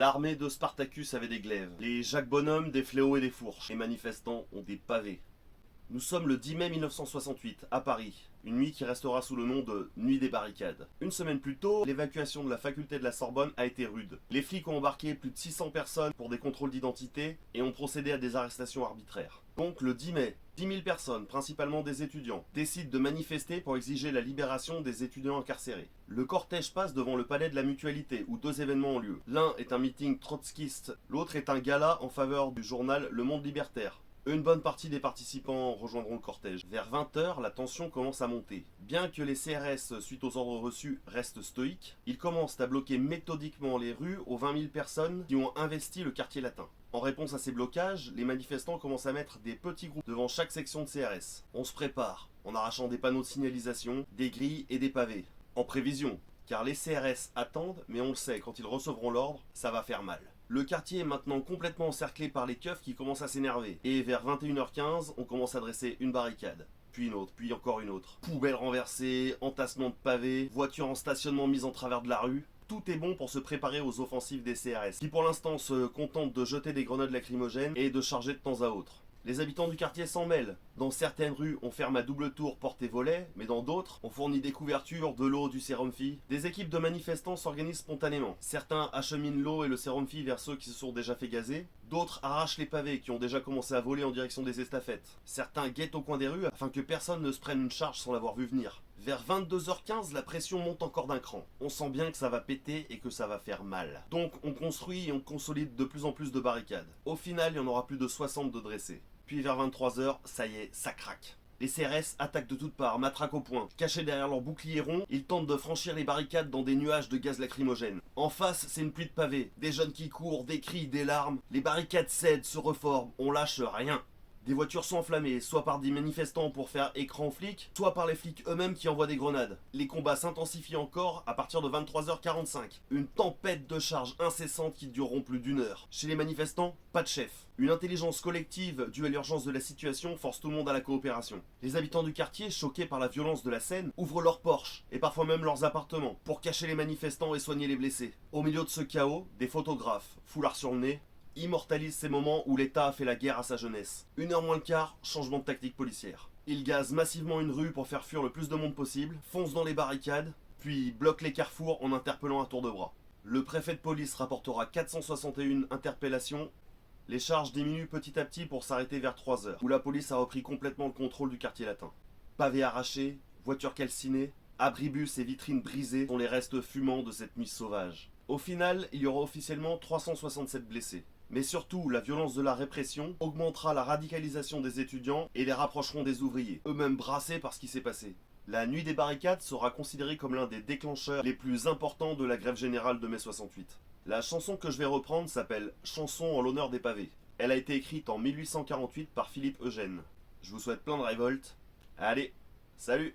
L'armée de Spartacus avait des glaives, les Jacques Bonhomme des fléaux et des fourches, les manifestants ont des pavés. Nous sommes le 10 mai 1968, à Paris, une nuit qui restera sous le nom de Nuit des barricades. Une semaine plus tôt, l'évacuation de la faculté de la Sorbonne a été rude. Les flics ont embarqué plus de 600 personnes pour des contrôles d'identité et ont procédé à des arrestations arbitraires. Donc le 10 mai, 10 000 personnes, principalement des étudiants, décident de manifester pour exiger la libération des étudiants incarcérés. Le cortège passe devant le palais de la Mutualité, où deux événements ont lieu. L'un est un meeting trotskiste, l'autre est un gala en faveur du journal Le Monde Libertaire. Une bonne partie des participants rejoindront le cortège. Vers 20 h, la tension commence à monter. Bien que les CRS, suite aux ordres reçus, restent stoïques, ils commencent à bloquer méthodiquement les rues aux 20 000 personnes qui ont investi le quartier latin. En réponse à ces blocages, les manifestants commencent à mettre des petits groupes devant chaque section de CRS. On se prépare, en arrachant des panneaux de signalisation, des grilles et des pavés. En prévision, car les CRS attendent, mais on le sait, quand ils recevront l'ordre, ça va faire mal. Le quartier est maintenant complètement encerclé par les keufs qui commencent à s'énerver. Et vers 21 h 15, on commence à dresser une barricade. Puis une autre, puis encore une autre. Poubelles renversées, entassement de pavés, voitures en stationnement mises en travers de la rue. Tout est bon pour se préparer aux offensives des CRS, qui pour l'instant se contentent de jeter des grenades lacrymogènes et de charger de temps à autre. Les habitants du quartier s'en mêlent. Dans certaines rues, on ferme à double tour porte et volets, mais dans d'autres, on fournit des couvertures, de l'eau, du sérum phi. Des équipes de manifestants s'organisent spontanément. Certains acheminent l'eau et le sérum phi vers ceux qui se sont déjà fait gazer. D'autres arrachent les pavés qui ont déjà commencé à voler en direction des estafettes. Certains guettent au coin des rues afin que personne ne se prenne une charge sans l'avoir vu venir. Vers 22 h 15, la pression monte encore d'un cran. On sent bien que ça va péter et que ça va faire mal. Donc on construit et on consolide de plus en plus de barricades. Au final, il y en aura plus de 60 de dressées. Puis vers 23 h, ça y est, ça craque. Les CRS attaquent de toutes parts, matraque au poing. Cachés derrière leurs boucliers ronds, ils tentent de franchir les barricades dans des nuages de gaz lacrymogène. En face, c'est une pluie de pavés. Des jeunes qui courent, des cris, des larmes. Les barricades cèdent, se reforment, on lâche rien. Des voitures sont enflammées, soit par des manifestants pour faire écran aux flics, soit par les flics eux-mêmes qui envoient des grenades. Les combats s'intensifient encore à partir de 23 h 45. Une tempête de charges incessantes qui dureront plus d'1 heure. Chez les manifestants, pas de chef. Une intelligence collective due à l'urgence de la situation force tout le monde à la coopération. Les habitants du quartier, choqués par la violence de la scène, ouvrent leurs porches et parfois même leurs appartements pour cacher les manifestants et soigner les blessés. Au milieu de ce chaos, des photographes, foulards sur le nez, immortalise ces moments où l'État a fait la guerre à sa jeunesse. 1 h moins le quart, changement de tactique policière. Ils gazent massivement une rue pour faire fuir le plus de monde possible, foncent dans les barricades, puis bloquent les carrefours en interpellant à tour de bras. Le préfet de police rapportera 461 interpellations. Les charges diminuent petit à petit pour s'arrêter vers 3 h, où la police a repris complètement le contrôle du quartier latin. Pavés arrachés, voitures calcinées, abribus et vitrines brisées sont les restes fumants de cette nuit sauvage. Au final, il y aura officiellement 367 blessés. Mais surtout, la violence de la répression augmentera la radicalisation des étudiants et les rapprocheront des ouvriers, eux-mêmes brassés par ce qui s'est passé. La nuit des barricades sera considérée comme l'un des déclencheurs les plus importants de la grève générale de mai 68. La chanson que je vais reprendre s'appelle « Chanson en l'honneur des pavés ». Elle a été écrite en 1848 par Philippe Eugène. Je vous souhaite plein de révoltes. Allez, salut!